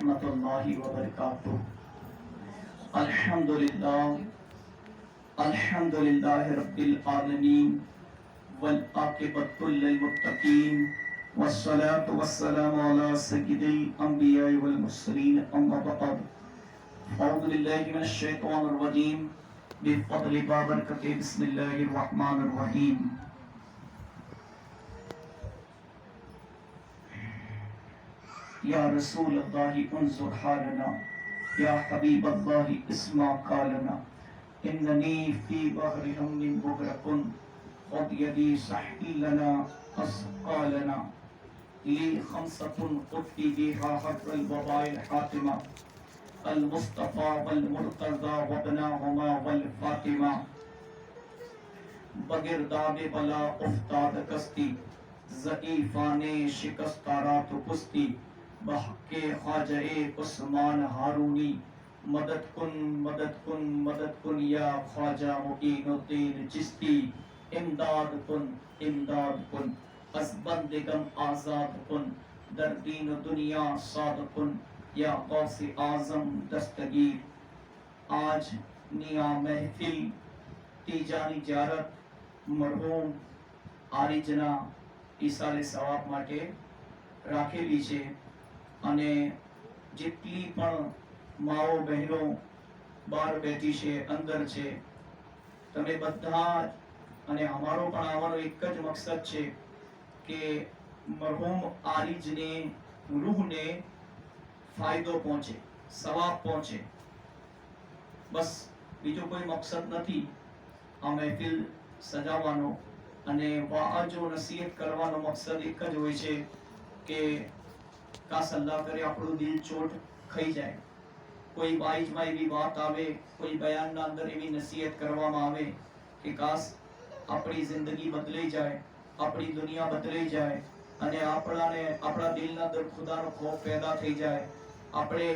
रहमतुल्लाहि व बरकातुहू। अल्हम्दुलिल्लाहि रब्बिल आलमीन वल आकिबतु लिल मुत्तकीन वस्सलातु वस्सलामु अला सय्यिदिल अंबिया वल मुरसलीन अम्मा बअद। अऊज़ु बिल्लाहि मिनश शैतानिर रजीम बिफज़लि व बरकति बिस्मिल्लाहिर रहमानिर रहीम। या रसूल अल्लाहि उन्जुर हालना, या हबीब अल्लाहि इस्मा कालना, इन्ननी फी बहरि हम्मिन मुग़रक़ुन ख़ुद यदी सही लना अस्क़ालना ली खमसतुन क़ुत्ती बिहा हर्रल वबाइल हातिमा अल मुस्तफ़ा वल मुर्तज़ा वबनाहुमा वल फातिमा बगिरदाब बला उफ्ताद कस्ती ज़ईफ़ाने शिकस्तारात कुस्ती बहके ख्वाजा उस्मान हारूनी मदद कुन मदद कुन या ख्वाजा मुईनुद्दीन चिश्ती इमदाद कुन असबंदिगम आजाद कुन दर दीन दुनिया साद कुन या गौसे आजम दस्तगीर। आज निया महफिल तीजानी जारत मरहूम आरिजना ईसाले सवाब माटे રાખેલી છે અને જેટલી પણ માઓ બહેનો બહાર બેઠી છે અંદર છે તમે બધા અને અમારો પણ આવવાનો એક જ મકસદ છે કે મરહૂમ આરિજને રૂહને ફાયદો પહોંચે, સવાબ પહોંચે, બસ બીજો કોઈ મકસદ નથી આ મહેફિલ સજાવવાનો અને વાઅજો નસીહત કરવાનો મકસદ એક જ હોય છે કે કાશ અલ્લાહ કરે આપણું દિલ ચોટ ખાઈ જાય, કોઈ વાઈજમાં એવી વાત આવે, કોઈ બયાનના અંદર એવી નસીહત કરવામાં આવે કે કાશ આપણી જિંદગી બદલાઈ જાય, આપણી દુનિયા બદલાઈ જાય અને આપણા દિલના અંદર ખુદાનો ખૌફ પેદા થઈ જાય, આપણે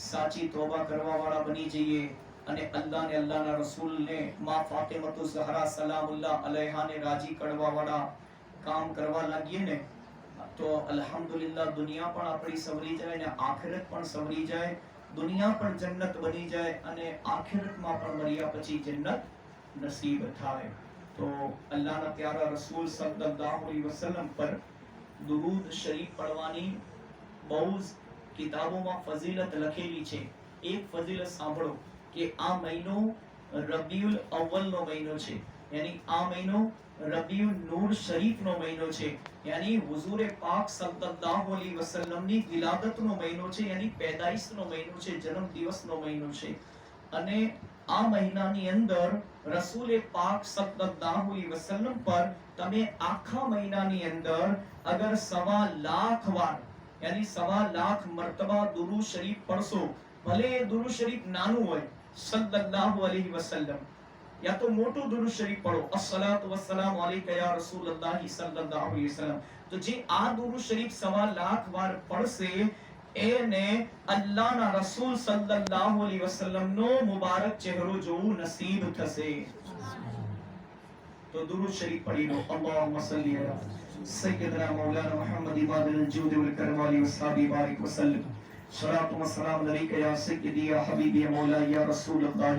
સાચી તોબા કરવા વાળા બની જઈએ અને અલ્લાહ ને અલ્લાહના રસૂલને માં ફાતિમતુ ઝહરા સલામુલ્લાહ અલૈહાને રાજી કરવા વાળા કામ કરવા લાગીએ ને તો અલ્હમ્દુલિલ્લાહ દુનિયા પણ આપણી સવરી જાય ને આખિરત પણ સવરી જાય, દુનિયા પણ જન્નત બની જાય અને આખિરતમાં પણ મર્યા પછી જન્નત નસીબ થાય। તો અલ્લાહના પ્યારા રસૂલ સલ્લલ્લાહુ અલૈહિ વસલ્લમ પર દુરૂદ શરીફ પઢવાની બહુ કિતાબોમાં ફઝીલત લખેલી છે। એક ફઝીલત સાંભળો કે આ મહિનો રબીઉલ અવ્વલનો મહિનો છે, यानी आ महीनो रबीउल नूर शरीफ नो महीनो छे, यानी हुजूर पाक सल्लल्लाहु अलैहि वसल्लम ની વિલાદત નો મહિનો છે, यानी पैदाइश નો મહિનો છે, જન્મ દિવસ નો મહિનો છે। અને આ મહિનાની અંદર રસૂલ પાક સલ્લલ્લાહુ अलैहि वसल्लम પર તમે આખા મહિનાની અંદર અગર 1.25 લાખ વાર यानी 1.25 લાખ મર્તબા દુરૂદ શરીફ પઢશો, ભલે દુરૂદ શરીફ નાનું હોય સલ્લલ્લાહુ अलैहि वसल्लम या तो मोटो दुरूद शरीफ पढ़ो अस्सलातु वस्सलामु अलैका या रसूलल्लाह सल्लल्लाहु अलैहि वसल्लम। तो जे आ दुरूद शरीफ 1.25 लाख बार पढ़से એને અલ્લાહના રસૂલ સલ્લલ્લાહુ અલૈહિ વસલ્લમ નો મુબારક ચહેરો જોવું નસીબ થશે। તો દુરૂદ શરીફ પઢી લો। અલ્લાહુમ્મા સલ્લી અલા સય્યદના મૌલાના મુહમ્મદ ઇમાદુલ જૂદ વલ કરમ અલી વસહબી બારિક વસલ્લમ। સલાતુ વ સલામ અલૈકા યા સય્યદી યા હબીબી યા મૌલા યા રસૂલલ્લાહ।